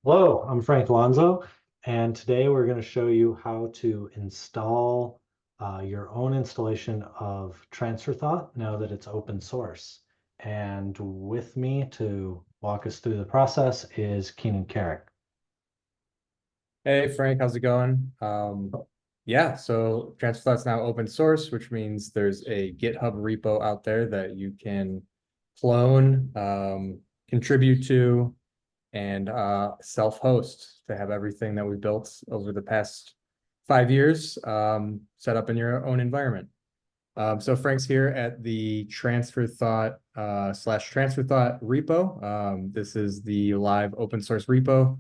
Hello, I'm Frank Alonso, and today we're going to show you how to install your own installation of TransferThought now that it's open source. And with me to walk us through the process is Keenan Carrick. Hey Frank, how's it going? Yeah, so TransferThought's now open source, which means there's a GitHub repo out there that you can clone, contribute to, and self-host to have everything that we built over the past 5 years set up in your own environment. So Frank's here at the TransferThought slash TransferThought repo. This is the live open source repo.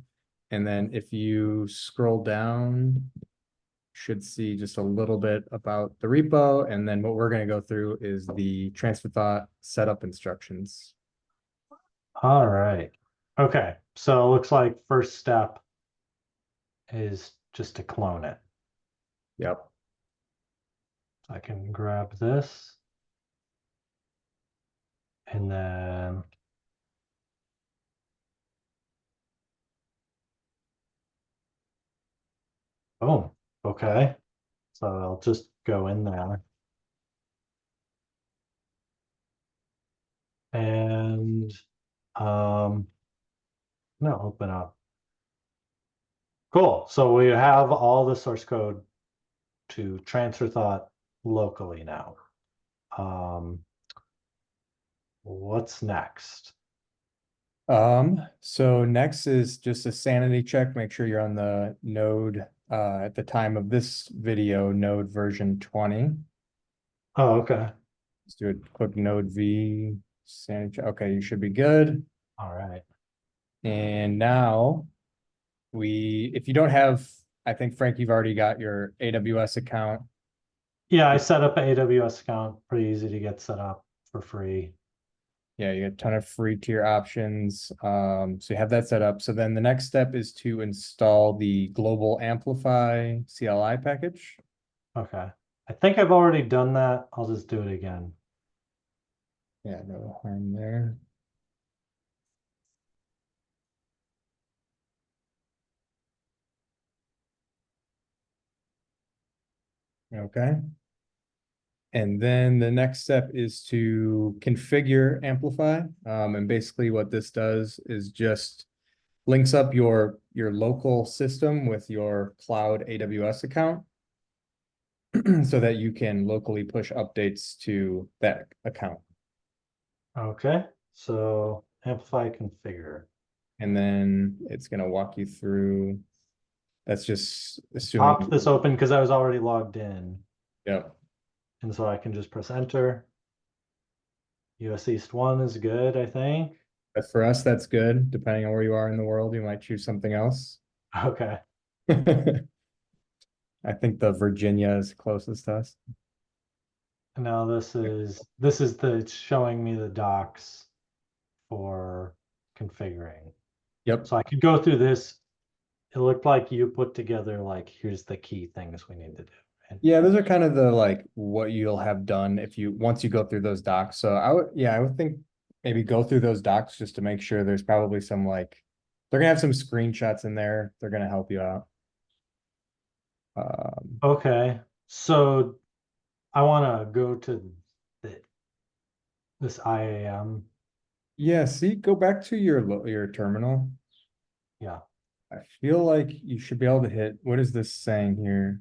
And then if you scroll down, you should see just a little bit about the repo. And then what we're going to go through is the TransferThought setup instructions. All right. Okay, so it looks like first step is just to clone it. Yep. I can grab this and then boom. Okay, so I'll just go in there and no, open up. Cool. So we have all the source code to transfer thought locally now. Um, what's next? So next is just a sanity check. Make sure you're on the node at the time of this video, node version 20. Oh, okay. Let's do a quick node V sanity check. Okay, you should be good. All right. And now if you don't have, I think Frank, you've already got your AWS account. Yeah, I set up an AWS account. Pretty easy to get set up for free. Yeah, you get a ton of free tier options. So you have that set up. So then the next step is to install the global amplify CLI package. Okay. I think I've already done that. I'll just do it again. Yeah, no harm there. Okay. And then the next step is to configure Amplify. And basically what this does is just links up your local system with your cloud AWS account so that you can locally push updates to that account. Okay. So amplify configure. And then it's going to walk you through. That's just Popped assuming, this open because I was already logged in. yeah. And so I can just press enter. US East 1 is good, I think. But for us, that's good. Depending on where you are in the world, you might choose something else. Okay. I think the Virginia is closest to us. Now it's showing me the docs for configuring. Yep. So I could go through this. It looked like you put together like here's the key things we need to do. And Yeah, those are kind of the like what you'll have done if you once you go through those docs. So I would think maybe go through those docs just to make sure there's probably some like they're gonna have some screenshots in there. They're gonna help you out. Um, okay. So I want to go to the, this IAM. yeah, see, go back to your terminal. Yeah. I feel like you should be able to hit what is this saying here?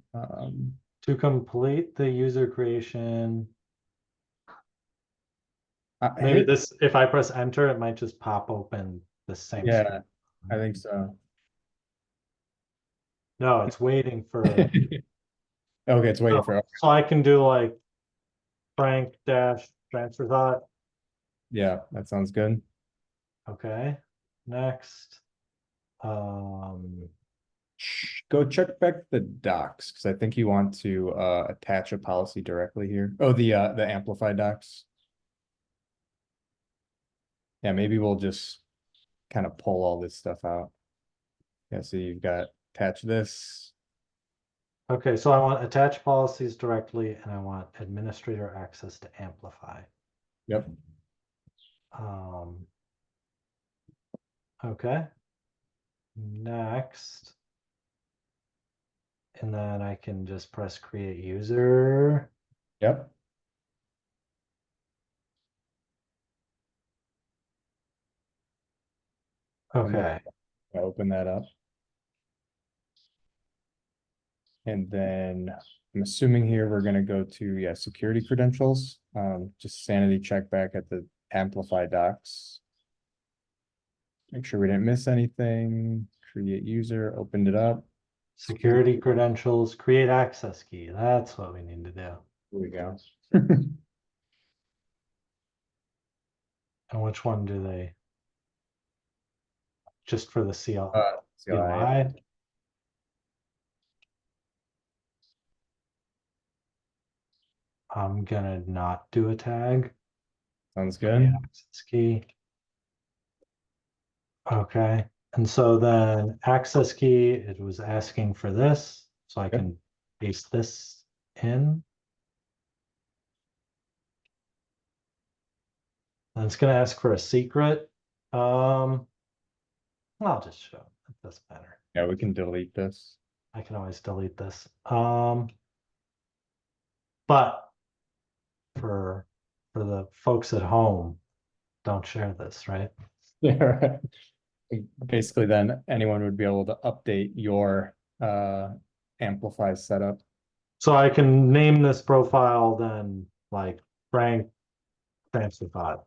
To complete the user creation. Maybe Hit this, if I press enter, it might just pop open the same screen. yeah, I think so. No, it's waiting for, Okay, it's waiting oh, for so I can do like Frank dash transfer thought. yeah, that sounds good. Okay, next. Um, Go check back the docs because I think you want to attach a policy directly here. Oh, the amplify docs. Yeah, maybe we'll just kind of pull all this stuff out. Yeah, so you've got attach this. okay, so I want attach policies directly and I want administrator access to amplify. Yep. Um, okay, next. And then I can just press create user. Yep. And then Okay, I open that up. And then I'm assuming here we're gonna go to, yeah, security credentials. Just sanity check back at the Amplify docs. Make sure we didn't miss anything. Create user, opened it up. security credentials, create access key. That's what we need to do. Here we go. And which one do they? Just for the CLI, yeah. CLI? I'm gonna not do a tag. Sounds Create good. access key. Okay, and so then access key, it was asking for this, so I Yep. can paste this in. And it's gonna ask for a secret. I'll just show it. That's better. Yeah, we can delete this. I can always delete this. But for the folks at home, don't share this, right? Yeah, right. Basically, then anyone would be able to update your Amplify setup. So I can name this profile then like Frank Transfer Pod.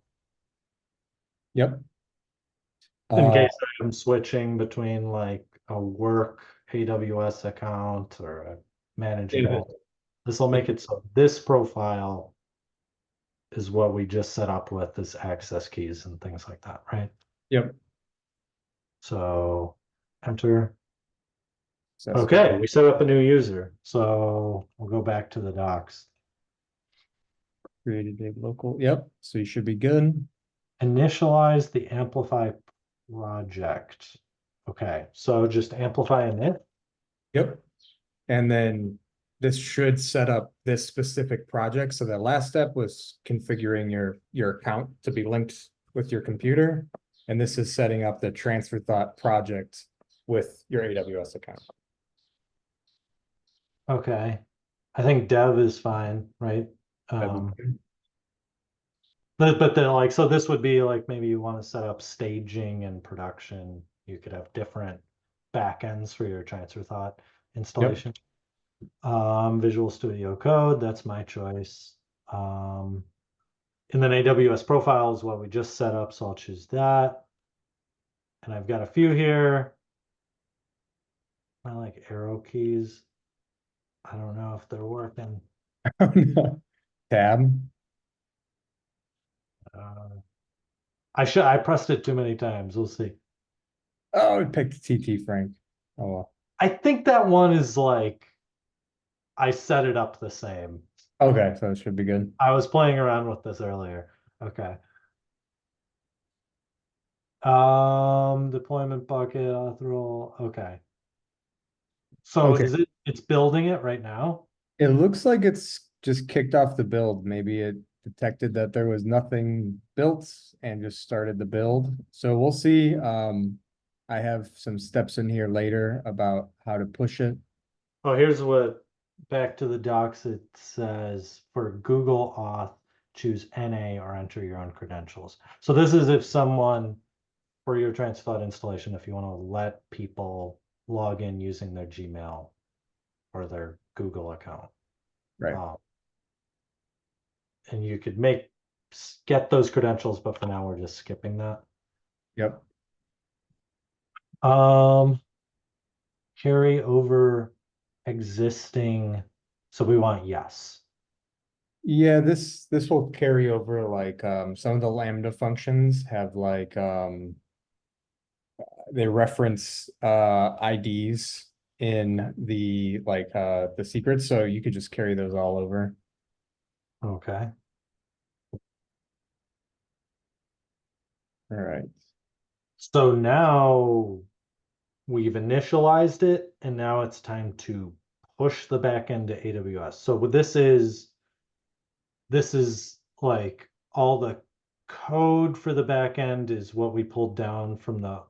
Yep. In Uh, case I'm switching between like a work AWS account or a yeah. manageable. This will make it so this profile is what we just set up with this access keys and things like that, right? Yep. So enter. Accessible. Okay, we set up a new user. So we'll go back to the docs. Created a local. Yep. So you should be good. Initialize the Amplify project. Okay, so just amplify init. Yep. And then this should set up this specific project. So the last step was configuring your account to be linked with your computer. And this is setting up the Transfer Thought project with your AWS account. Okay. I think dev is fine, right? That'd be Um, good. but then like, so this would be like, maybe you want to set up staging and production. You could have different backends for your transfer thought Yep. installation. Visual Studio Code, that's my choice. And then AWS profile is what we just set up, so I'll choose that. And I've got a few here. I like arrow keys. I don't know if they're working. Tab. Uh, I pressed it too many times. We'll see. Oh, we picked TT Frank. Oh well. I think that one is like I set it up the same. Okay, so it should be good. I was playing around with this earlier. Okay. Deployment bucket, auth role. Okay. So Okay. is it's building it right now? It looks like it's just kicked off the build. Maybe it detected that there was nothing built and just started the build. So we'll see. I have some steps in here later about how to push it. Oh, here's what, back to the docs, it says for Google Auth, choose NA or enter your own credentials. So this is if someone, for your TransFlood installation, if you want to let people log in using their Gmail or their Google account. Right. Um, and you could get those credentials, but for now we're just skipping that. Yep. Um, carry over existing, so we want yes. Yeah, this will carry over like some of the Lambda functions have like they reference IDs in the like the secrets, so you could just carry those all over. Okay. All right. So now we've initialized it and now it's time to push the backend to AWS. So what this is like all the code for the backend is what we pulled down from the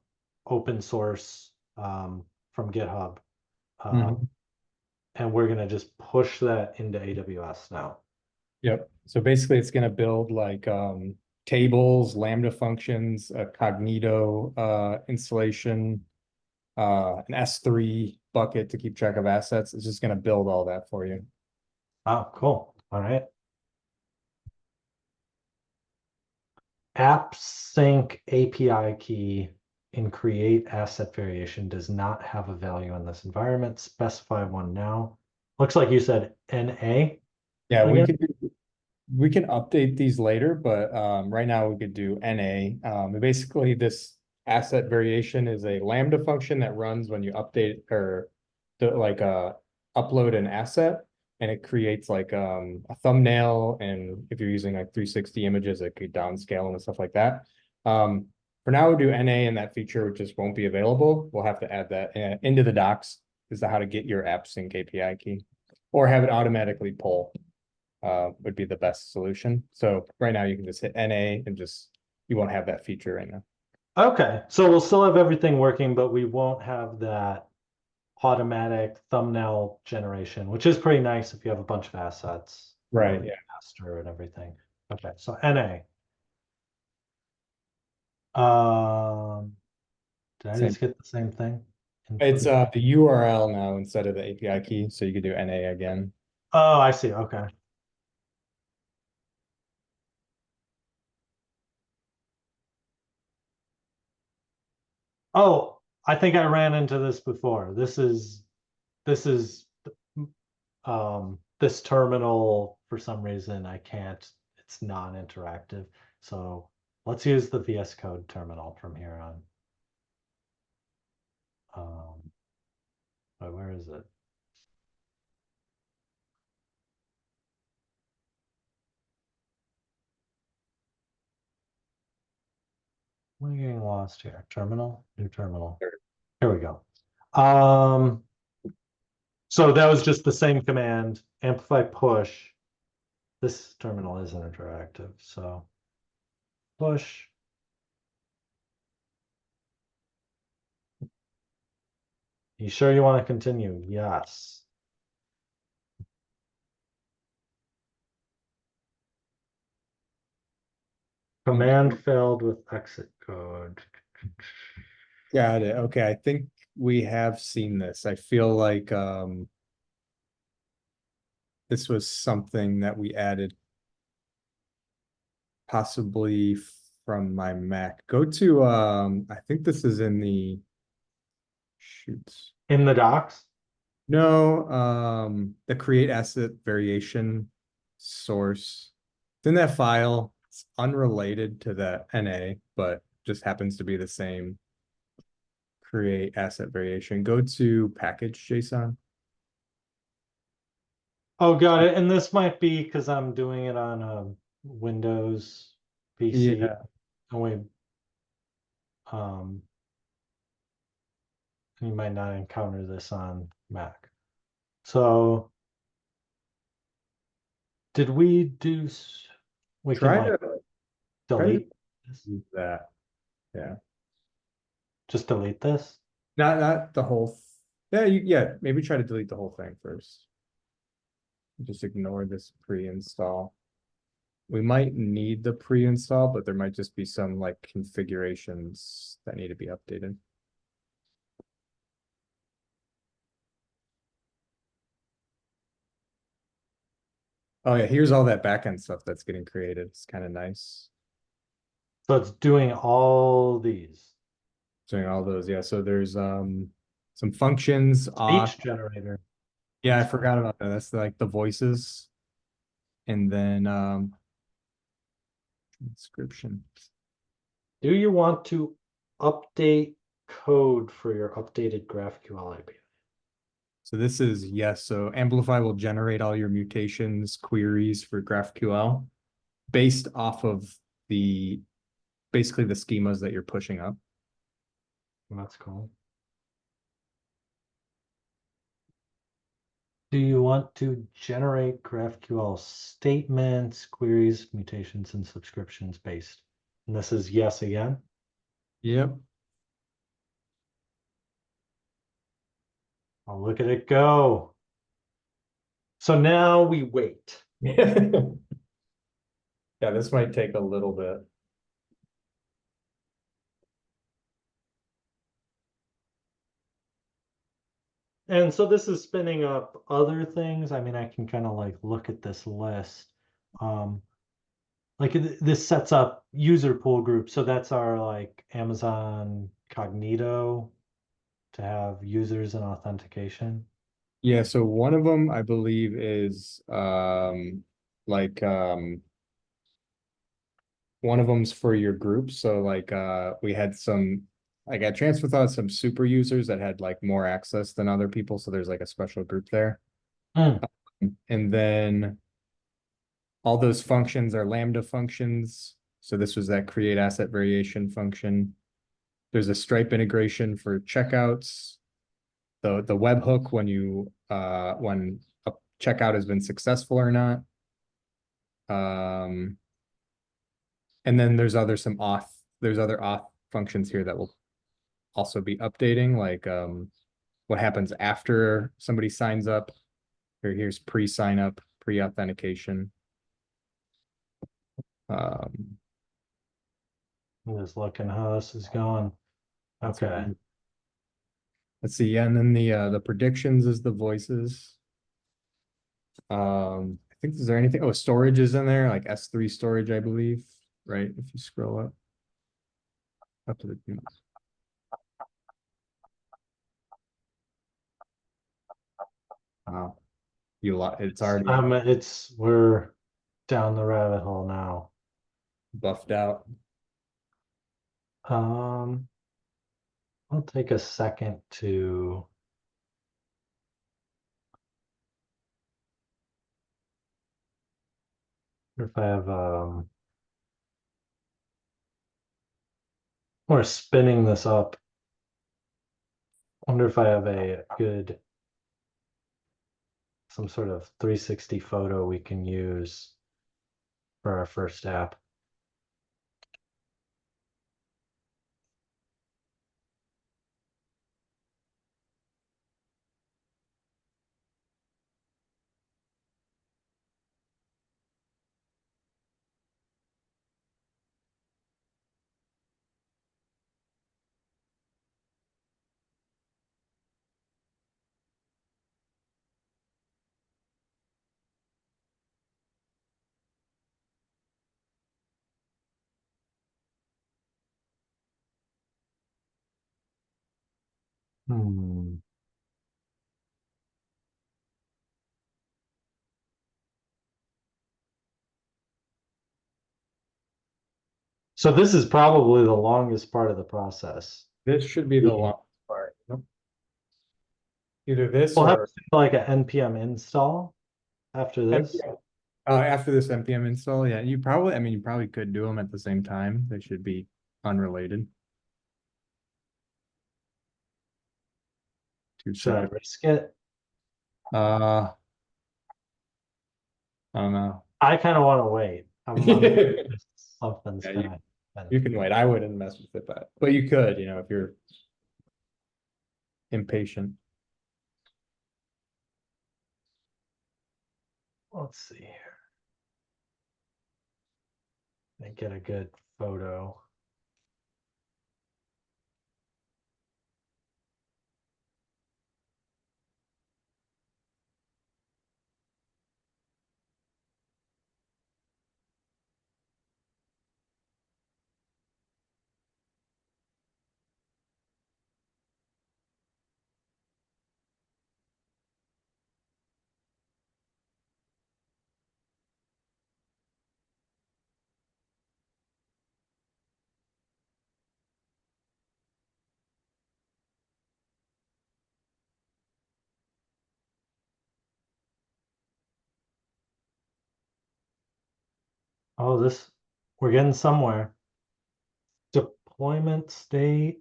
open source from GitHub. Mhm. And we're gonna just push that into AWS now. Yep. So basically it's gonna build like tables, Lambda functions, a Cognito installation, an S3 bucket to keep track of assets. It's just gonna build all that for you. Oh, cool. All right. App sync API key in create asset variation does not have a value in this environment. Specify one now. Looks like you said NA Yeah, again. we can update these later, but right now we could do NA. Basically this asset variation is a Lambda function that runs when you update or upload an asset, and it creates like a thumbnail, and if you're using like 360 images, it could downscale them and stuff like that. For now, we'll do NA, and that feature just won't be available. We'll have to add that into the docs as to how to get your app sync API key, or have it automatically pull would be the best solution. So right now you can just hit NA and just, you won't have that feature right now. Okay, so we'll still have everything working, but we won't have that automatic thumbnail generation, which is pretty nice if you have a bunch of assets. Right, yeah. Faster and everything. Okay, so NA. Did I Same. just get the same thing? It's the URL now instead of the API key, so you could do NA again. Oh, I see. Okay. Oh, I think I ran into this before. This is this terminal for some reason I can't, it's non-interactive. So let's use the VS Code terminal from here on. But where is it? We're getting lost here. Terminal, new terminal. Here we go. So that was just the same command, amplify push. This terminal isn't interactive, so push. You sure you want to continue? Yes. Command failed with exit code. Got it. Okay, I think we have seen this. I feel like this was something that we added possibly from my Mac. Go to I think this is in the shoots. In the docs? No, the create asset variation source. It's in that file. It's unrelated to the NA, but just happens to be the same create asset variation. Go to package JSON. Oh, got it. And this might be because I'm doing it on a Windows PC. Yeah. And um, you might not encounter this on Mac. So did we do, we can Try like to delete this, use that. Yeah. just delete this? Not the whole yeah, maybe try to delete the whole thing first. Just ignore this pre-install. We might need the pre-install, but there might just be some like configurations that need to be updated. Oh yeah, here's all that backend stuff that's getting created. It's kind of nice. So it's doing all these. Doing all those, yeah. So there's some functions Speech generator. yeah, I That's forgot about that. That's like the voices. And then transcription. Do you want to update code for your updated GraphQL API? So this is yes. So Amplify will generate all your mutations queries for GraphQL based off of the basically the schemas that you're pushing up. That's cool. Do you want to generate GraphQL statements, queries, mutations, and subscriptions based? And this is yes again. Yep. Oh, look at it go. So now we wait. Yeah, this might take a little bit. And so this is spinning up other things. I mean, I can kind of like look at this list. Um, like this sets up user pool groups. So that's our like Amazon Cognito to have users and authentication. Yeah, so one of them I believe is like one of them's for your group. So like we had some like at Transfer Thought some super users that had like more access than other people. So there's like a special group there. Mm. And then all those functions are Lambda functions. So this was that create asset variation function. There's a Stripe integration for checkouts. The webhook when a checkout has been successful or not. And then there's other auth functions here that will also be updating, like what happens after somebody signs up. Here's pre-sign up, pre-authentication. Um, I'm just looking how this is going. that's what Okay. let's see. Yeah, and then the predictions is the voices. I think is there anything? Oh, storage is in there, like S3 storage, I believe, right? If you scroll up to the wow, it's already We're down the rabbit hole now. buffed out. Um, I'll take a second to if I have we're spinning this up. Wonder if I have a good some sort of 360 photo we can use for our first app. Hmm. So this is probably the longest part of the process. This should be the long part. Nope. Either this We'll have or to do like an npm install after this. NPM. After this NPM install, yeah, you probably could do them at the same time. They should be unrelated. Two Should I seconds. risk it? I don't know. I kind of want to wait. Yeah, Something's you, gonna happen. you can wait. I wouldn't mess with it, but you could, if you're impatient. Let's see here. And get a good photo. Oh, we're getting somewhere. Deployment state.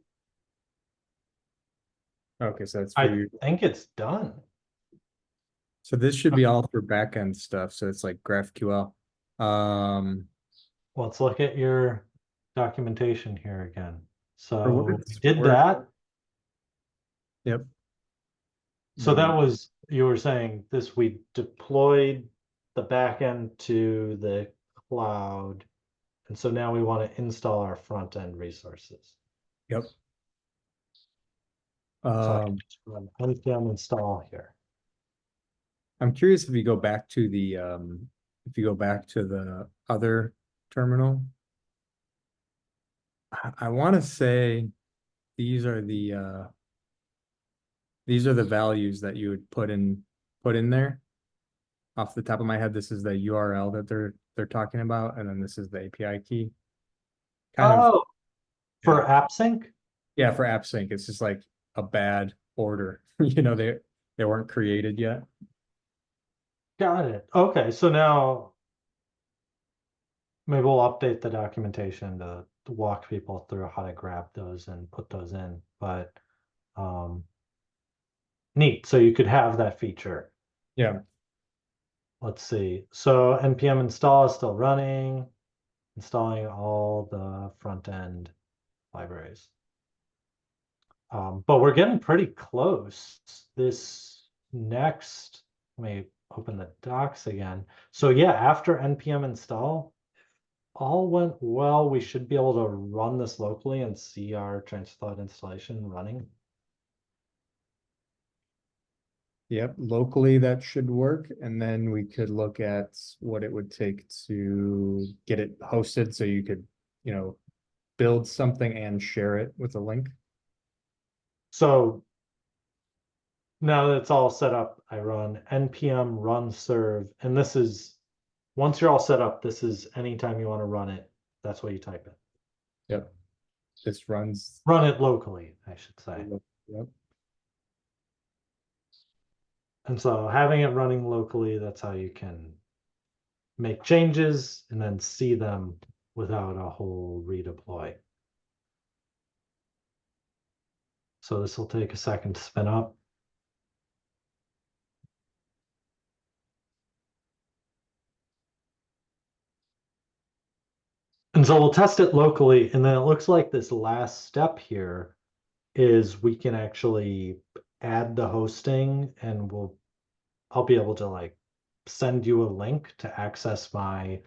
Okay, so that's for I you. think it's done. So this should be all for backend stuff. So it's like GraphQL. Um, Let's look at your documentation here again. for what So we it's did worth. that. Yep. So then that was, you were saying this, we deployed the backend to the cloud. And so now we want to install our front end resources. yep. So I can Um, just run npm install here. I'm curious if you go back to the other terminal. I want to say these are the values that you would put in there. Off the top of my head, this is the URL that they're talking about, and then this is the API key. Kind of, Oh, yeah, for AppSync? yeah, for AppSync, it's just like a bad order. You know, they weren't created yet. Got it. Okay, so now maybe we'll update the documentation to walk people through how to grab those and put those in. But um, neat. So you could have that feature. Yeah, Let's see. So npm install is still running, installing all the front end libraries. But we're getting pretty close. This next, let me open the docs again. So yeah, after npm install, all went well. We should be able to run this locally and see our TransferThought installation running. yep. Locally, that should work, and then we could look at what it would take to get it hosted, so you could, build something and share it with a link. So now that it's all set up, I run npm run serve, and this is, once you're all set up, this is anytime you want to run it, that's what you type in. Yep. This runs. Run it locally, I should say. Yep. And so having it running locally, that's how you can make changes and then see them without a whole redeploy. So this will take a second to spin up. And so we'll test it locally, and then it looks like this last step here is we can actually add the hosting, and I'll be able to like send you a link to access my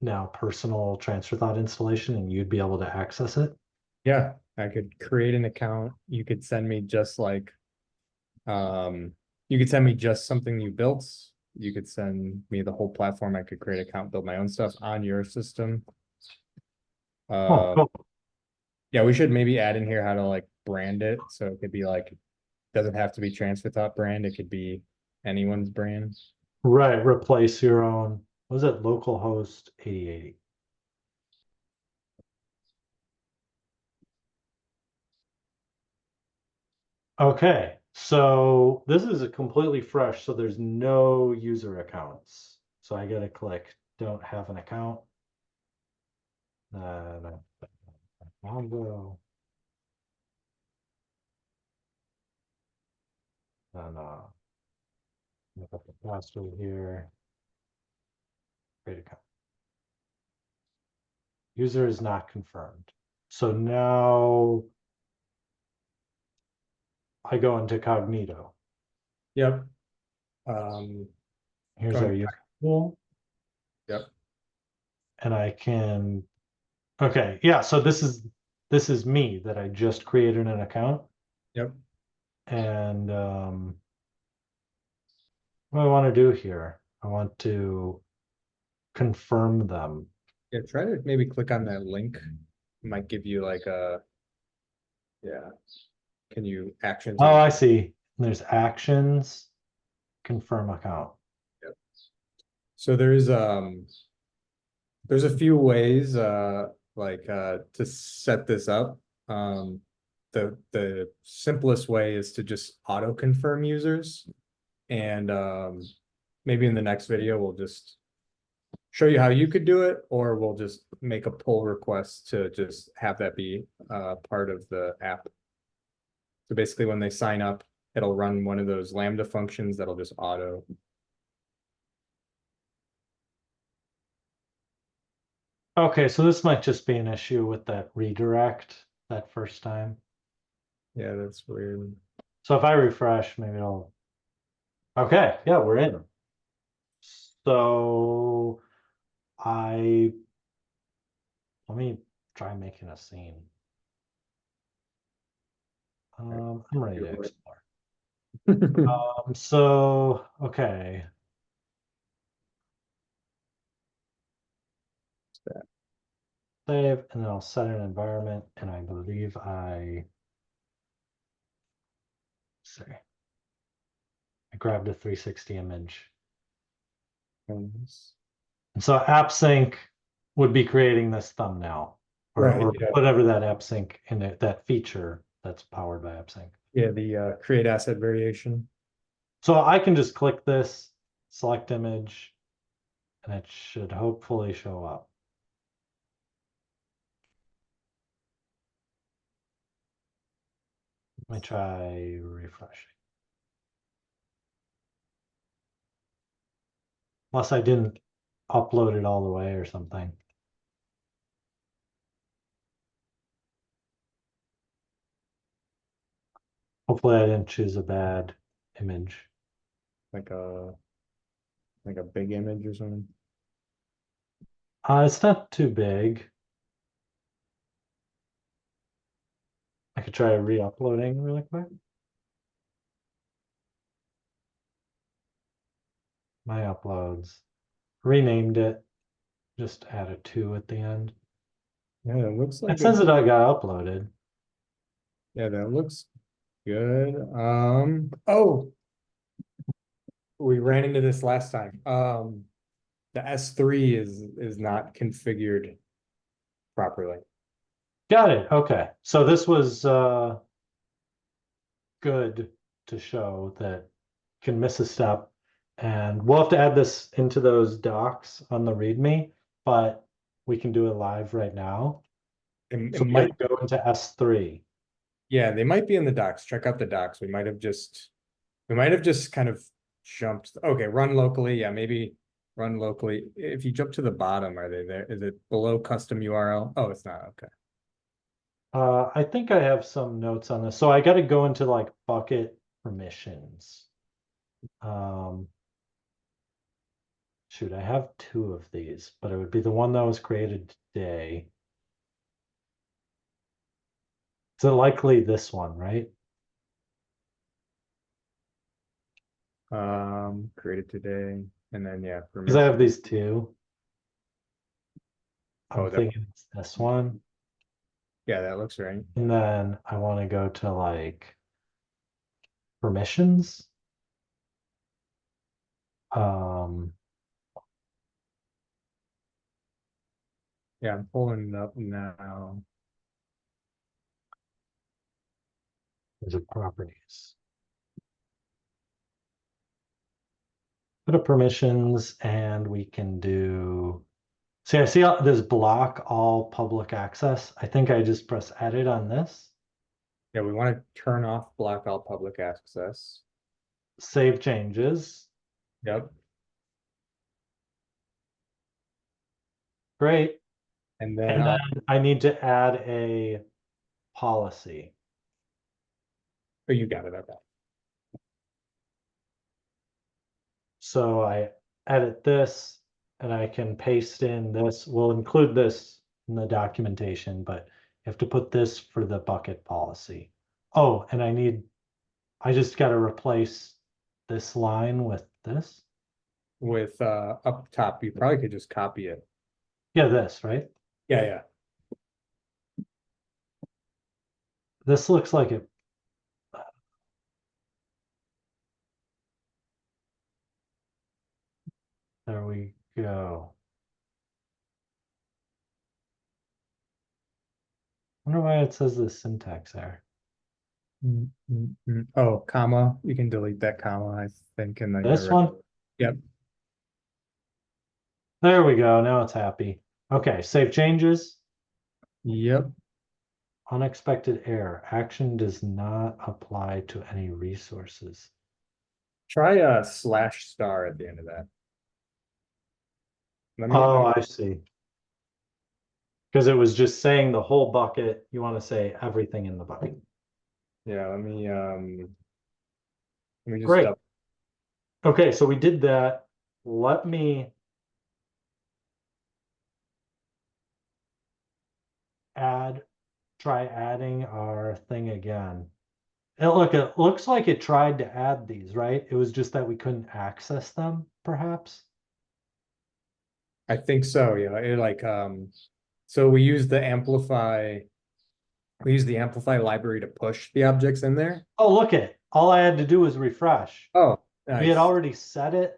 now personal TransferThought installation, and you'd be able to access it. Yeah, I could create an account. You could send me just like, you could send me just something you built. You could send me the whole platform. I could create an account, build my own stuff on your system. Oh, Uh, cool. yeah, we should maybe add in here how to like brand it. So it could be like, doesn't have to be TransferThought brand. It could be anyone's brand. Right, replace your own, what was it, localhost 8080? Okay, so this is a completely fresh, so there's no user accounts. So I gotta click don't have an account. No. Mongo. No. Look up the password here. Create account. User is not confirmed. So now I go into Cognito. Yep. Um, Here's our going, user pool, yep. and I can, okay, yeah, so this is me that I just created an account. Yep. And what do I want to do here? I want to confirm them. Yeah, try to maybe click on that link. It might give you like yeah. Can you actions Oh, and I see. There's actions, confirm account. yep. So there's a few ways to set this up. The simplest way is to just auto confirm users, and maybe in the next video we'll just show you how you could do it, or we'll just make a pull request to just have that be part of the app. So basically when they sign up, it'll run one of those Lambda functions that'll just auto. Okay, so this might just be an issue with that redirect that first time. Yeah, that's weird. So if I refresh, maybe it'll, okay, yeah, we're in. So I, let me try making a scene. I'm ready to explore. So, okay. Save, and then I'll set an environment, and I believe I grabbed a 360 image. And so AppSync would be creating this thumbnail Right, or yeah. whatever that AppSync in it, that feature that's powered by AppSync. Yeah, the create asset variation. So I can just click this, select image, and it should hopefully show up. Let me try refreshing. Unless I didn't upload it all the way or something. Hopefully I didn't choose a bad image. Like a big image or something. It's not too big. I could try re-uploading really quick. My uploads. Renamed it. Just add a 2 at the end. Yeah, it looks It like says it. that I got uploaded. Yeah, that looks good. Oh, we ran into this last time. The S3 is not configured properly. Got it. Okay. So this was good to show that can miss a step. And we'll have to add this into those docs on the README, but we can do it live right now. It So we have might, to go into S3. yeah, they might be in the docs. Check out the docs. We might have just kind of jumped. Okay, run locally. Yeah, maybe run locally. If you jump to the bottom, are they there? Is it below custom URL? Oh, it's not. Okay. I think I have some notes on this. So I got to go into like bucket permissions. Um, shoot, I have 2 of these, but it would be the one that was created today. So likely this one, right? Created today, and then yeah, Because I permission. have these 2. I'm Oh, that thinking it's this one. yeah, that looks right. And then I want to go to like permissions. Um, Yeah, I'm pulling it up now. is it properties? Go to permissions and we can do, see, I see this block all public access. I think I just press edit on this, Yeah, we want to turn off block all public access. save changes. Yep. Great. And then And then I need to add a policy. oh, you got it. Okay. So I edit this and I can paste in this. We'll include this in the documentation, but you have to put this for the bucket policy. Oh, and I just got to replace this line with this. With up top, you probably could just copy it. Yeah, this, right? Yeah, yeah. This looks like it. There we go. I wonder why it says the syntax there. Oh, comma. You can delete that comma, I think, and then This one? Yep. There we go. Now it's happy. Okay, save changes. Yep. Unexpected error. Action does not apply to any resources. Try a slash star at the end of that. Oh, I see. Because it was just saying the whole bucket. You want to say everything in the bucket. Yeah, let me Let me just Great. double. Okay, so we did that. Let me try adding our thing again. And look, it looks like it tried to add these, right? It was just that we couldn't access them, perhaps. I think so, yeah. It like so we use the amplify library to push the objects in there. Oh, look it. All I had to do was refresh. Oh, We had nice. already set it.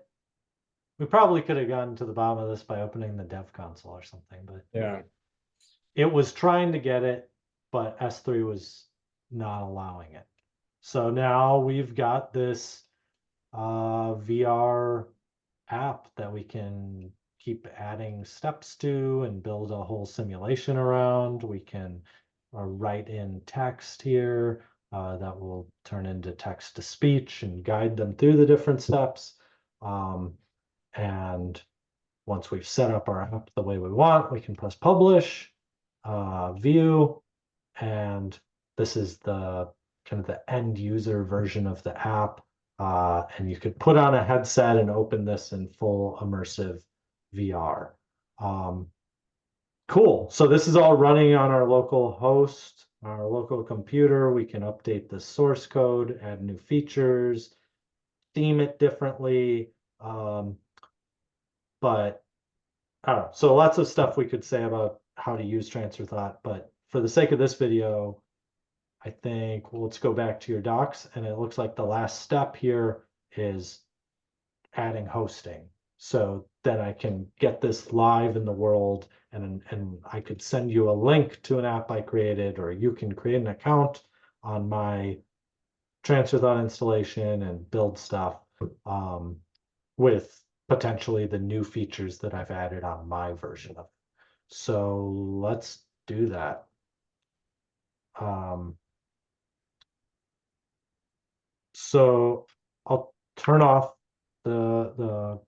We probably could have gotten to the bottom of this by opening the dev console or something, but Yeah. it was trying to get it, but S3 was not allowing it. So now we've got this VR app that we can keep adding steps to and build a whole simulation around. We can write in text here that will turn into text to speech and guide them through the different steps. And once we've set up our app the way we want, we can press publish, view, and this is the kind of the end user version of the app. And you could put on a headset and open this in full immersive VR. Cool. So this is all running on our local host, our local computer. We can update the source code, add new features, theme it differently. But I don't know. So lots of stuff we could say about how to use transfer thought, but for the sake of this video, I think, well, let's go back to your docs, and it looks like the last step here is adding hosting. So then I can get this live in the world, and I could send you a link to an app I created, or you can create an account on my transfer thought installation and build stuff with potentially the new features that I've added on my version of it. So let's do that. So I'll turn off the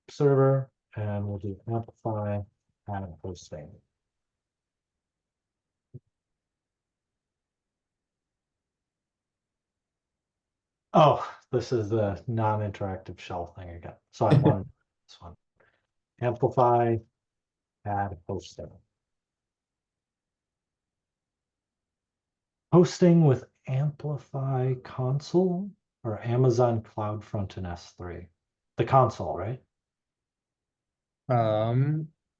server and we'll do amplify and hosting. Oh, this is the non-interactive shell thing again. So I wanted this one. Amplify, add hosting. Hosting with Amplify console or Amazon CloudFront in S3. The console, right?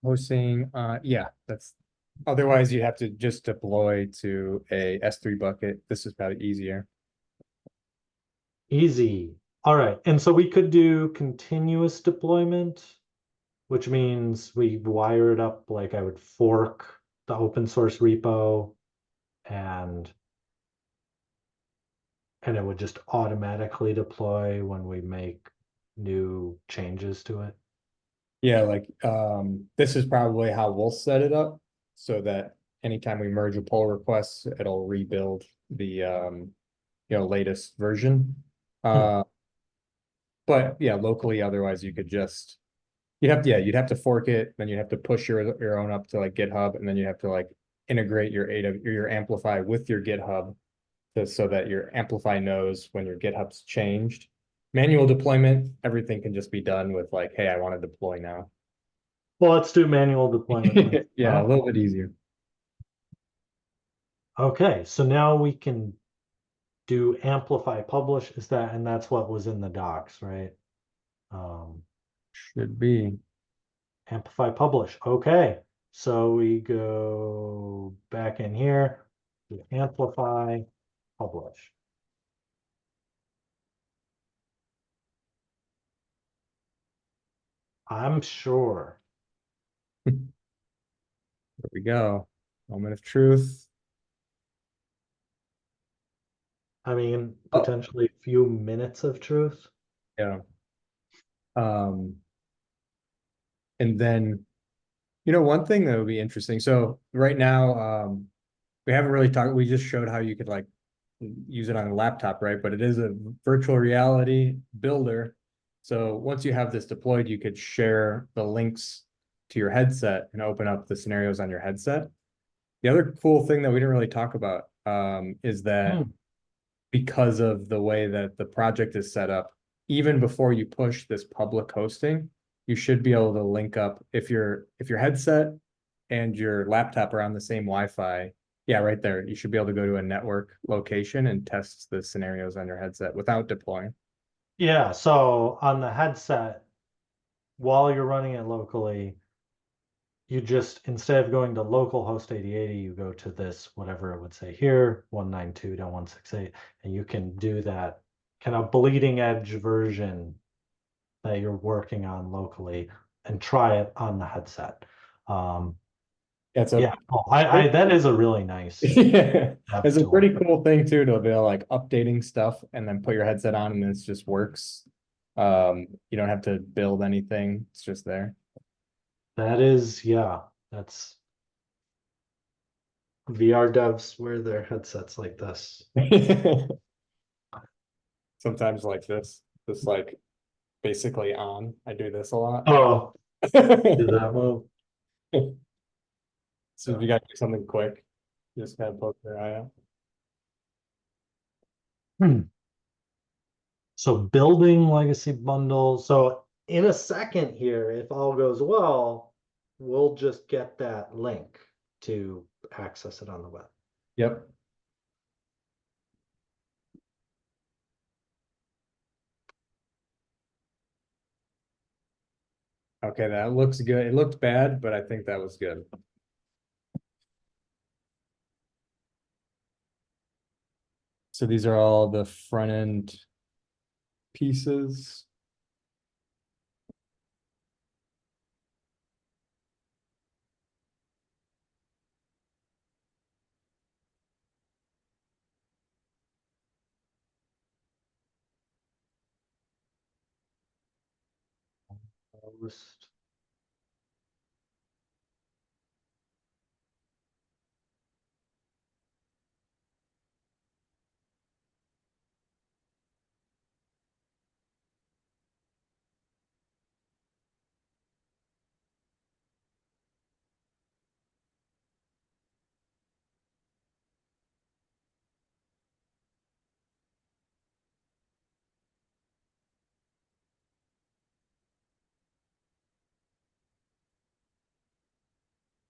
Hosting, yeah, that's otherwise you have to just deploy to a S3 bucket. This is probably easier. Easy. All right. And so we could do continuous deployment, which means we wire it up like I would fork the open source repo and it would just automatically deploy when we make new changes to it. Yeah, like this is probably how we'll set it up so that anytime we merge a pull request, it'll rebuild the latest version. But yeah, locally, otherwise you could just you'd have to fork it, then you'd have to push your own up to like GitHub, and then you have to like integrate your your Amplify with your GitHub so that your Amplify knows when your GitHub's changed. Manual deployment, everything can just be done with like, hey, I want to deploy now. Well, let's do manual deployment then. Yeah, a little bit easier. Okay, so now we can do amplify publish. Is that, and that's what was in the docs, right? Should be. Amplify publish. Okay, so we go back in here, to amplify publish. I'm sure. There we go. Moment of truth. I mean, Oh, potentially a few minutes of truth. yeah. Um, and then, one thing that would be interesting. So right now, we haven't really talked, we just showed how you could like use it on a laptop, right? But it is a virtual reality builder. So once you have this deployed, you could share the links to your headset and open up the scenarios on your headset. The other cool thing that we didn't really talk about is that because of the way that the project is set up, even before you push this public hosting, you should be able to link up if your headset and your laptop are on the same Wi-Fi. Yeah, right there. You should be able to go to a network location and test the scenarios on your headset without deploying. Yeah, so on the headset, while you're running it locally, you just, instead of going to localhost 8080, you go to this, whatever it would say here, 192.168, and you can do that kind of bleeding edge version that you're working on locally and try it on the headset. Um, It's a yeah, oh, I that is a really nice it's dev a tool. pretty cool thing too to be like updating stuff and then put your headset on and it just works. You don't have to build anything. It's just there. That is, yeah, that's VR devs wear their headsets like this. Sometimes like this, just like basically on. I do this a lot. Oh, do that move. So if you got to do something quick, just kind of poke your eye out. Hmm. So building legacy bundle. So in a second here, if all goes well, we'll just get that link to access it on the web. Yep. Okay, that looks good. It looked bad, but I think that was good. So these are all the front end pieces. List.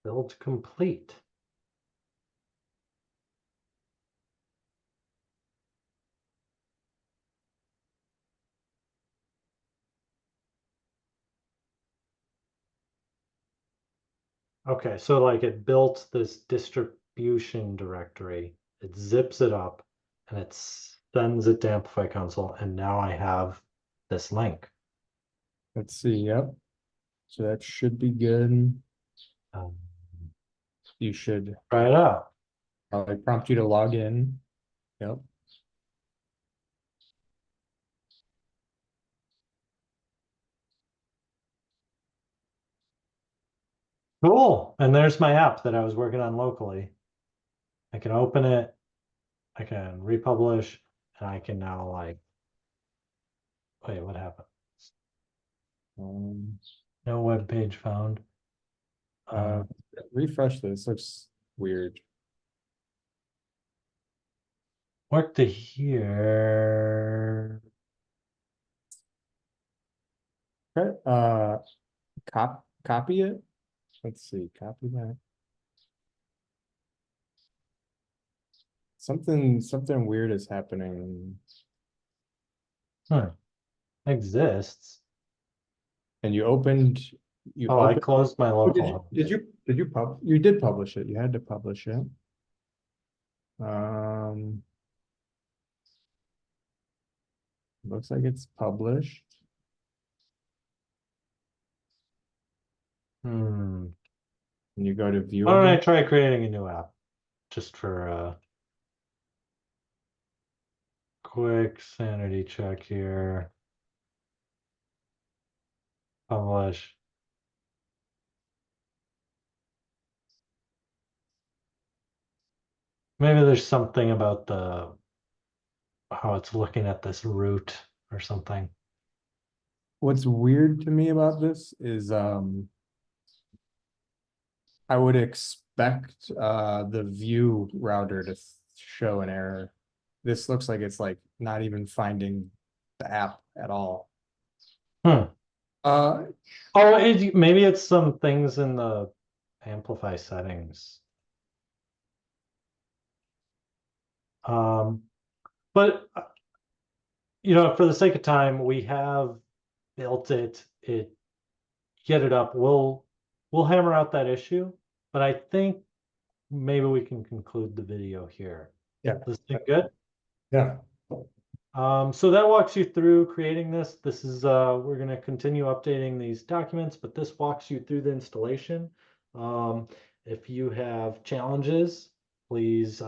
Build complete. Okay, so like it built this distribution directory, it zips it up, and it sends it to Amplify Console, and now I have this link. Let's see. Yep. So that should be good. Um, You should Try it out. probably prompt you to log in. Yep. Cool. And there's my app that I was working on locally. I can open it, I can republish, and I can now like, wait, what happened? Um, No web page found. uh, refresh this. Looks weird. Work to here. Okay. Copy it. Let's see. Copy that. Something weird is happening. Hmm. Exists. And you Oh, I opened. closed my Oh, local host. You did publish it. You had to publish it. Um, looks like it's published. Hmm. And you go to view Why don't I again. try creating a new app just for a quick sanity check here. Publish. Maybe there's something about the how it's looking at this root or something. What's weird to me about this is I would expect the view router to show an error. this looks like it's like not even finding the app at all. Hmm. Uh, Oh, maybe it's some things in the amplify settings. Um, but for the sake of time, we have built it. Get it up. We'll hammer out that issue, but I think maybe we can conclude the video here. yeah, This thing good? yeah. So that walks you through creating this. This is we're going to continue updating these documents, but this walks you through the installation. If you have challenges, please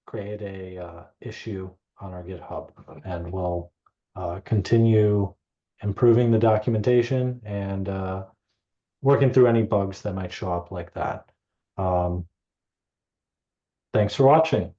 create a issue on our GitHub, and we'll continue improving the documentation and working through any bugs that might show up like that. Um, Thanks for watching.